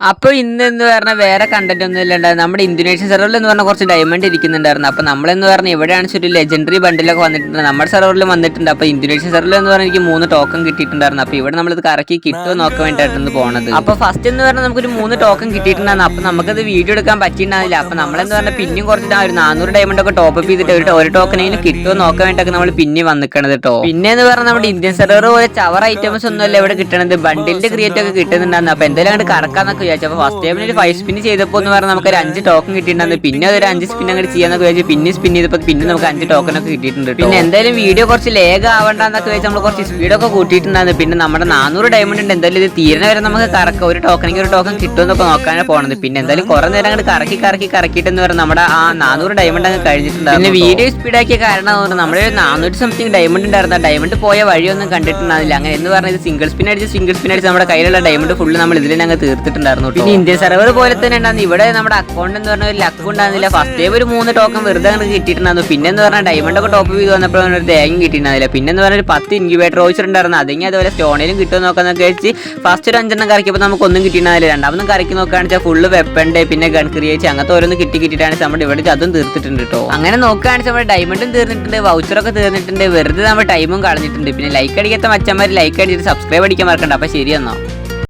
അപ്പോൾ ഇന്ന് പറഞ്ഞാൽ വേറെ കണ്ടന്റ് ഒന്നും ഇല്ലാണ്ടായിരുന്നു. നമ്മുടെ ഇന്തോനേഷ്യൻ സെർവറിൽ എന്ന് പറഞ്ഞാൽ കുറച്ച് ഡയമണ്ട് ഇരിക്കുന്നുണ്ടായിരുന്നു. അപ്പോൾ നമ്മളെന്ന് പറഞ്ഞാൽ എവിടെയാണ് ഒരു ലെജൻഡറി ബണ്ടിലൊക്കെ വന്നിട്ടുണ്ട്, നമ്മുടെ സെർവറിൽ വന്നിട്ടുണ്ട്. അപ്പോൾ ഇന്തോനേഷ്യൻ സെർവറിൽ എന്ന് പറഞ്ഞാൽ എനിക്ക് 3 ടോക്കൺ കിട്ടിയിട്ടുണ്ടായിരുന്നു. അപ്പോൾ ഇവിടെ നമ്മളിത് കറക്കി കിട്ടുമോ നോക്കാൻ വേണ്ടിയിട്ടാണ് പോകുന്നത്. അപ്പോൾ ഫസ്റ്റ് എന്ന് പറഞ്ഞാൽ നമുക്കൊരു 3 ടോക്കൺ കിട്ടിയിട്ടുണ്ടായിരുന്നു. അപ്പോൾ നമുക്കത് വീഡിയോ എടുക്കാൻ പറ്റിയിട്ടുണ്ടാവില്ല. അപ്പോൾ നമ്മളെന്ന് പറഞ്ഞാൽ പിന്നെയും കുറച്ചിട്ട് ഒരു 400 ഡയമണ്ട് ഒക്കെ ടോപ്പ് അപ്പ് ചെയ്തിട്ട് ഒരു ടോക്കനെങ്കിലും കിട്ടുമോ നോക്കാൻ വേണ്ടിയിട്ടൊക്കെ നമ്മൾ പിന്നെ വന്നിക്കണത് കേട്ടോ. പിന്നെ എന്ന് പറഞ്ഞാൽ നമ്മുടെ ഇന്ത്യൻ സെർവർ പോലെ ചവർ ഐറ്റംസ് ഒന്നുമല്ല ഇവിടെ കിട്ടണത്, ബണ്ടിലിന്റെ ക്രിയേറ്റ് ഒക്കെ കിട്ടുന്നുണ്ടായിരുന്നു. അപ്പോൾ എന്തായാലും അങ്ങോട്ട് കറക്കാന്നൊക്കെ വിചാരിച്ചു. അപ്പോൾ ഫസ്റ്റ് ടൈമിൽ ഒരു 5 സ്പിൻ ചെയ്തപ്പോൾ എന്ന് പറഞ്ഞാൽ നമുക്ക് ഒരു 5 ടോക്കൺ കിട്ടിയിട്ടുണ്ടായിരുന്നു. പിന്നെ അതൊരു 5 സ്പിൻ അങ്ങോട്ട് ചെയ്യാന്നൊക്കെ വിചാരിച്ചു. പിന്നെ സ്പിൻ ചെയ്തപ്പോൾ പിന്നെ നമുക്ക് 5 ടോക്കൺ ഒക്കെ കിട്ടിയിട്ടുണ്ട്. പിന്നെ എന്തായാലും വീഡിയോ കുറച്ച് ലേഗ് ആവണ്ടെന്നൊക്കെ വെച്ച് നമ്മൾ കുറച്ച് സ്പീഡൊക്കെ കൂട്ടിയിട്ടുണ്ടായിരുന്നു. പിന്നെ നമ്മുടെ 400 ഡയമണ്ട് ഉണ്ട്, എന്തായാലും ഇത് തീരണ വരെ നമുക്ക് കറക്കാം. ഒരു ടോക്കണിക്ക് ഒരു ടോക്കൺ കിട്ടുമെന്നൊക്കെ നോക്കാനാണ് പോകുന്നത്. പിന്നെ എന്തായാലും കുറെ നേരം അങ്ങോട്ട് കറക്കിയിട്ടെന്ന് പറഞ്ഞാൽ നമ്മുടെ ആ 400 ഡയമണ്ട് അങ്ങ് കഴിഞ്ഞിട്ടുണ്ട്. പിന്നെ വീഡിയോ സ്പീഡാക്കിയ കാരണം നമ്മുടെ 400 സംതിങ് ഡയമണ്ട് ഉണ്ടായിരുന്നു. ഡയമണ്ട് പോയ വഴിയൊന്നും കണ്ടിട്ടുണ്ടായിരുന്നില്ല. അങ്ങനെ എന്ന് പറഞ്ഞാൽ സിംഗിൾ സ്പിൻ അടിച്ച് നമ്മുടെ കയ്യിലുള്ള ഡയമണ്ട് ഫുള്ള് നമ്മൾ ഇതിൽ അങ്ങ് തീർത്തിട്ടുണ്ടായിരുന്നു. പിന്നെ ഇന്ത്യൻ സെർവർ പോലെ തന്നെ ഉണ്ടായിരുന്നു. ഇവിടെ നമ്മുടെ അക്കൗണ്ട് എന്ന് പറഞ്ഞാൽ ഒരു ലക്ക് ഉണ്ടായിരുന്നില്ല. ഫസ്റ്റ് ടൈം ഒരു 3 ടോക്കൺ വെറുതെ അങ്ങനെ കിട്ടിയിട്ടുണ്ടായിരുന്നു. പിന്നെ എന്ന് പറഞ്ഞാൽ ഡയമണ്ട് ഒക്കെ ടോപ്പ് ചെയ്ത് വന്നപ്പോൾ ഒരു തേങ്ങ കിട്ടിയിട്ടുണ്ടാവില്ല. പിന്നെ എന്ന് പറഞ്ഞാൽ ഒരു 10 ഇൻക്യുബേറ്റർ വോച്ചർ ഉണ്ടായിരുന്നു. അതെങ്കിൽ അതുപോലെ സ്റ്റോണിലും കിട്ടുമെന്ന് നോക്കാന്നൊക്കെ വെച്ച് ഫസ്റ്റ് ഒരു 5 എണ്ണം കറക്കിയപ്പോൾ നമുക്ക് ഒന്നും കിട്ടിയിട്ടുണ്ടാവില്ല. രണ്ടാമതും കറക്കി നോക്കുകയാണെന്ന് വെച്ചാൽ ഫുള്ള് വെപ്പണ്ട് പിന്നെ ഗൺ ക്രിയേറ്റ് അങ്ങനത്തെ ഓരോന്ന് കിട്ടിയിട്ടാണ് നമ്മുടെ ഇവിടെ അതും തീർത്തിട്ടുണ്ട് കേട്ടോ. അങ്ങനെ നോക്കുകയാണെന്ന് നമ്മുടെ ഡയമണ്ടും തീർന്നിട്ടുണ്ട്, വൗച്ചറൊക്കെ തീർന്നിട്ടുണ്ട്, വെറുതെ നമ്മുടെ ടൈമും കളഞ്ഞിട്ടുണ്ട്. പിന്നെ ലൈക്ക് അടിക്കാത്ത മച്ചന്മാർ ലൈക്ക് അടിച്ചിട്ട് സബ്സ്ക്രൈബ് അടിക്കാൻ മറക്കണ്ട. അപ്പോൾ ശരി എന്നോ.